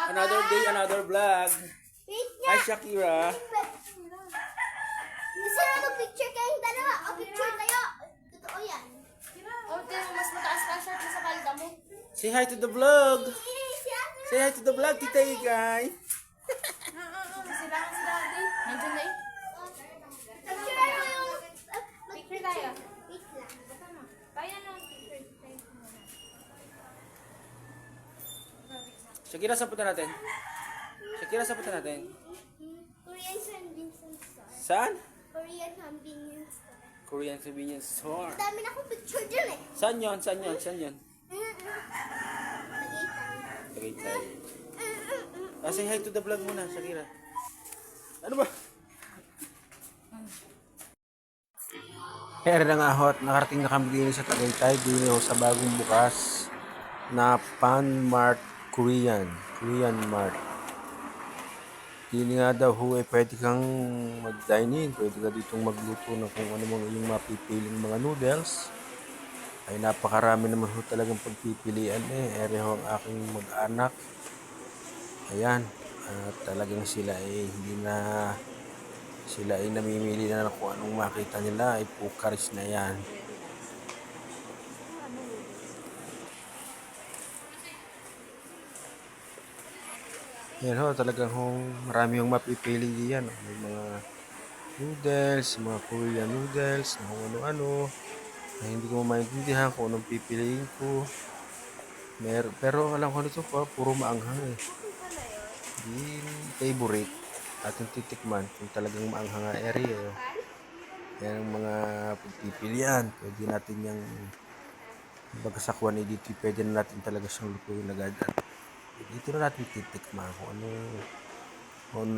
Another day, another vlog. Wait Hi, nga. Shakira. Gusto na mag-picture kayong dalawa. O, picture tayo. Totoo yan. O, mas mataas ka siya sa palda mo. Say hi to the vlog. Si Ate. Say hi to the vlog, Tita Igay. Sila si Daddy. Nandiyan na eh. Picture mo yung... Picture tayo. Wait lang. Kaya na. Picture tayo. Shakira, saan punta natin? Shakira, saan punta natin? Korean convenience store. Saan? Korean convenience store. Korean convenience store. Dami na akong picture dyan eh. Saan yun? Saan yun? Saan yun? Tagaytay. Tagaytay. Say hi to the vlog muna, Shakira. Ano ba? Kaya na nga hot, nakarating na kami din sa Tagaytay, din sa bagong bukas na Pan Mart Korean Mart. Dili nga daw pwede kang mag-dine in, pwede ka ditong magluto ng kung ano mga iyong mapipiling mga noodles. Ay napakarami naman talagang pagpipilian ere ho ang aking mag-anak. Ayan, talagang sila ay namimili na kung anong makita nila ay pukaris na yan. Yan ho, talagang marami yung mapipili diyan. May mga noodles, mga Korean noodles, na kung ano-ano. Na hindi ko maintindihan kung anong pipiliin ko. Pero alam ko nito puro maanghang eh. Di favorite ating titikman kung talagang maanghang nga area. Yan ang mga pagpipilian. Pwede natin yung bagasakwan dito. Pwede na natin talaga siyang lutuin agad. Dito na natin titikman kung ano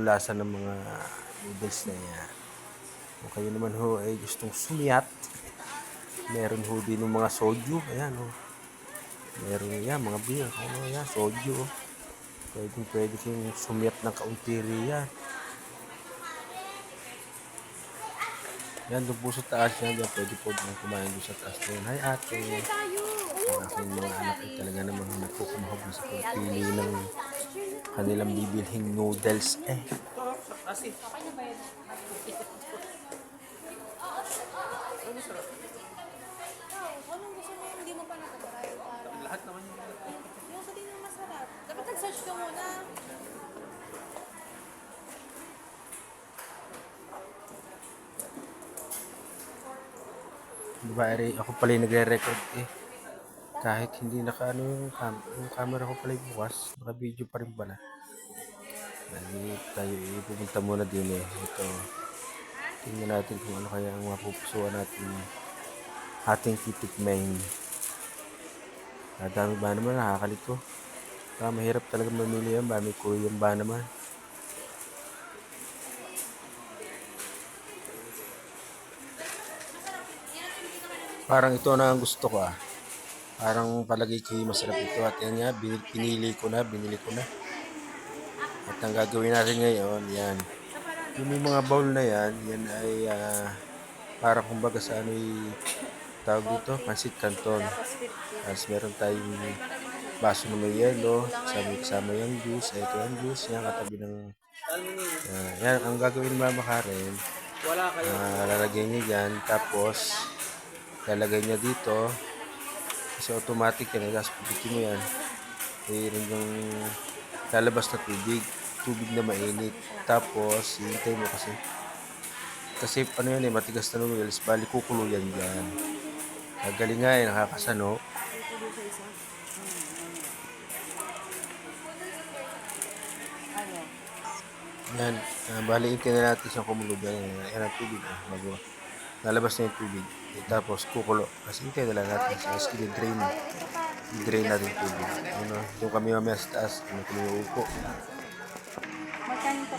lasa ng mga noodles na yan. Kung kayo naman ay gustong sumiyat, meron din ng mga soju. Ayan meron yan, mga beer. Yan, soju. Pwede kayong sumiyat ng kaunti riyan. Yan, doon po sa taas yan. Pwede po kumain doon sa taas na yan. Hi ate. Ang aking mga anak ay talaga namang nagkukumahog sa pagpili ng kanilang bibilhing noodles Anong gusto mo yung hindi mo pa nakatry? Lahat naman yung Yung sa din na masarap. Dapat nag-search ka muna. diba, ako pala yung nagre-record kahit hindi yung camera ko pala bukas, naka-video pa rin pala. Tayo pupunta muna din ito, tingnan natin kung ano kaya ang mapupusuan natin ating titikmain. Dami ba naman, nakakalito. Mahirap talaga mamili yan, may Korean ba naman. Parang ito na ang gusto ko Parang palagi ko masarap ito at yan nga, binili ko na. At ang gagawin natin ngayon, yan. Yung mga bowl na yan ay parang kumbaga sa tawag dito, pancit canton. Tapos meron tayong baso na may yelo, kasama yung juice. Ito yung juice, yan katabi ng yan. Ang gagawin Mama Karen, lalagay niya dyan, tapos lalagay niya dito kasi automatic yan, tapos puputin mo yan, mayroon yung lalabas na tubig na mainit, tapos hintay mo kasi ano yan matigas na noodles, bali kukulo yan dyan. Galing nga nakakasano. Yan, bali hintay na natin siyang kumulo dyan. Yan ang tubig bago lalabas na yung tubig. Tapos kukulo. Kasi hintay na lang natin. Tapos i-drain natin yung tubig. Doon kami mamaya sa taas. Kami uupo. Magkano po?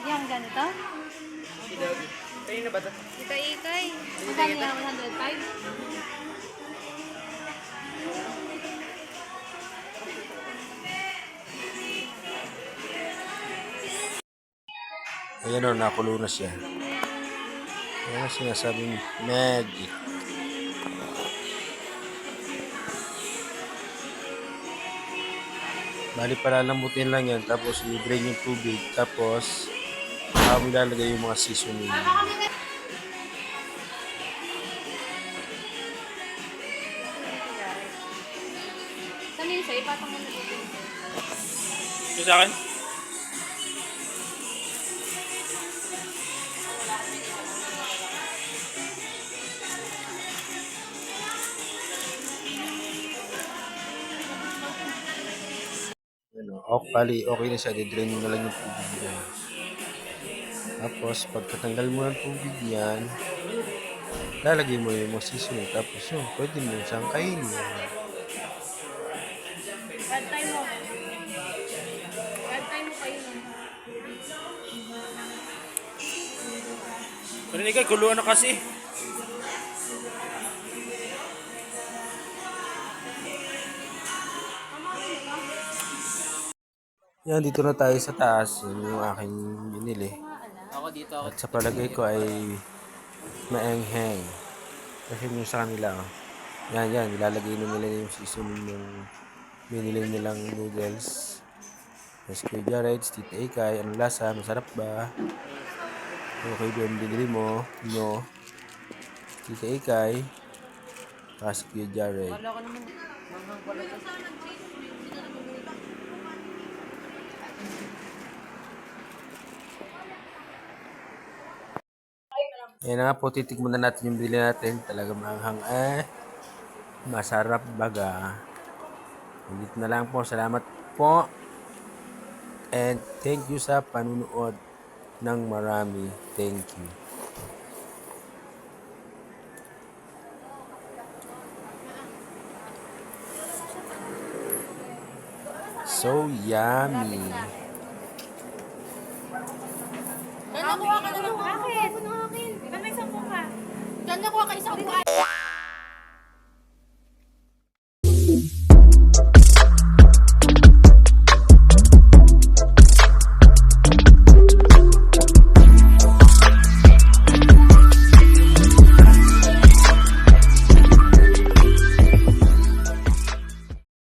Yung ganito? Kayo na ba ito? Ikay. Magkano yung 105? Ayan nakulo na siya. Ayan ang sinasabing magic. Bali palalambutin lang yan, tapos i-drain yung tubig, tapos saka mo ilalagay yung mga seasoning. Saan yun siya? Ipatong mo na dito. Ito sa akin? Ano, bali, okay na siya, i-drain mo na lang yung tubig niya. Tapos, pagkatanggal mo ng tubig niyan, lalagay mo yung mga seasoning, tapos yun, pwede mo siyang kainin. Bad time mo. Bad time mo kayo nun. Pero hindi kayo, kuluan na kasi. Yan, dito na tayo sa taas. Yun yung aking binili. Ako dito, ako. At sa palagay ko ay maengheng. Kasi yung sa kanila, oh. Yan, ilalagay na nila yung seasoning ng binili nilang noodles. Tapos Kuya Jared, Tita Ekay, anong lasa? Masarap ba? Okay ba yung binili mo? No? Tita Ekay, tapos Kuya Jared. Wala ko naman. Manghang pala to. Ayan na nga po, titikman na natin yung bili natin. Talaga maanghang masarap baga. Dito na lang po. Salamat po. And thank you sa panunood ng marami. Thank you. So yummy. Ganda kuha ka na ng akin. Ganda may 10 ka. Ganda kuha ka isang buwan.